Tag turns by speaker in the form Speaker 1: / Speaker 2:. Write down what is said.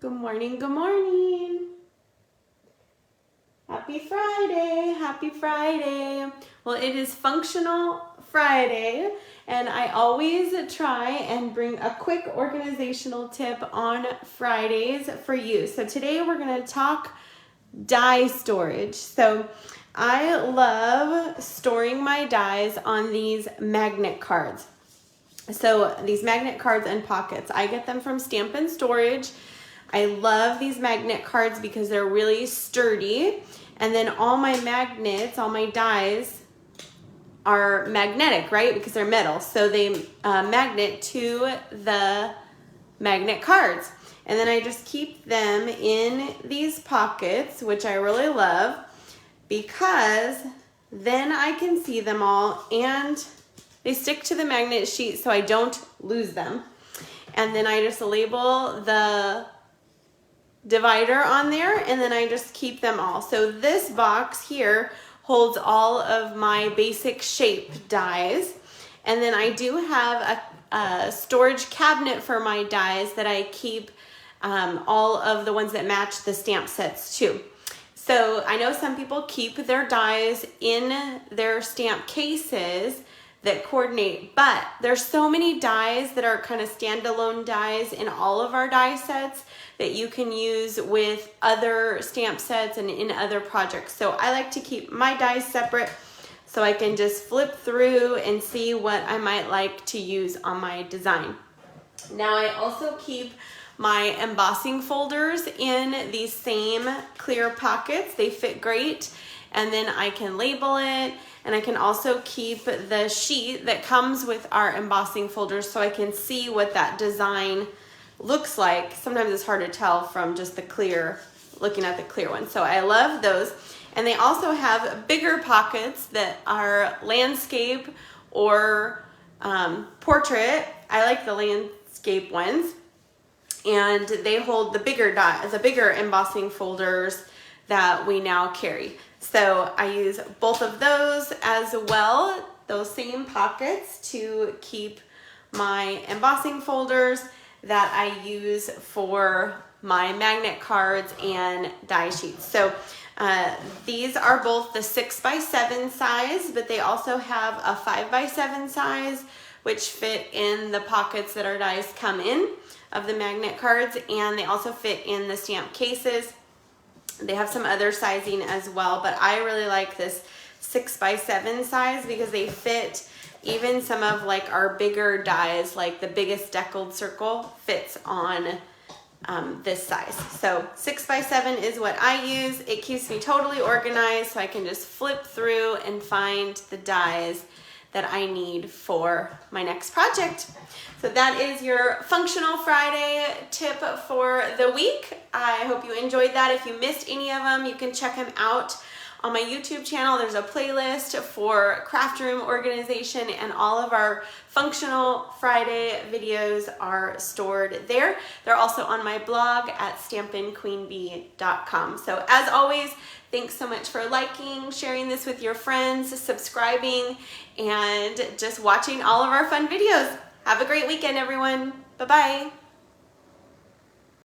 Speaker 1: Good morning, good morning. Happy Friday, happy Friday. Well, it is Functional Friday, and I always try and bring a quick organizational tip on Fridays for you. So today we're going to talk die storage. So I love storing my dies on these magnet cards. So these magnet cards and pockets, I get them from Stamp & Storage. I love these magnet cards because they're really sturdy. And then all my magnets, all my dies are magnetic, right? Because they're metal. So they magnet to the magnet cards. And then I just keep them in these pockets, which I really love because then I can see them all and they stick to the magnet sheet so I don't lose them. And then I just label the divider on there and then I just keep them all. So this box here holds all of my basic shape dies. And then I do have a storage cabinet for my dies that I keep all of the ones that match the stamp sets too. So I know some people keep their dies in their stamp cases that coordinate, but there's so many dies that are kind of standalone dies in all of our die sets that you can use with other stamp sets and in other projects. So I like to keep my dies separate so I can just flip through and see what I might like to use on my design. Now I also keep my embossing folders in these same clear pockets. They fit great, and then I can label it, and I can also keep the sheet that comes with our embossing folders so I can see what that design looks like. Sometimes it's hard to tell from just the clear, looking at the clear one. So I love those. And they also have bigger pockets that are landscape or portrait. I like the landscape ones. And they hold the bigger embossing folders that we now carry. So I use both of those as well, those same pockets, to keep my embossing folders that I use for my magnet cards and die sheets. So these are both the 6x7 size, but they also have a 5x7 size, which fit in the pockets that our dies come in of the magnet cards, and they also fit in the stamp cases. They have some other sizing as well, but I really like this 6x7 size because they fit even some of like our bigger dies, like the biggest deckled circle fits on this size. So 6x7 is what I use. It keeps me totally organized so I can just flip through and find the dies that I need for my next project. So that is your Functional Friday tip for the week. I hope you enjoyed that. If you missed any of them, you can check them out on my YouTube channel. There's a playlist for craft room organization, and all of our Functional Friday videos are stored there. They're also on my blog at stampinqueenbee.com. So as always, thanks so much for liking, sharing this with your friends, subscribing, and just watching all of our fun videos. Have a great weekend, everyone. Bye-bye.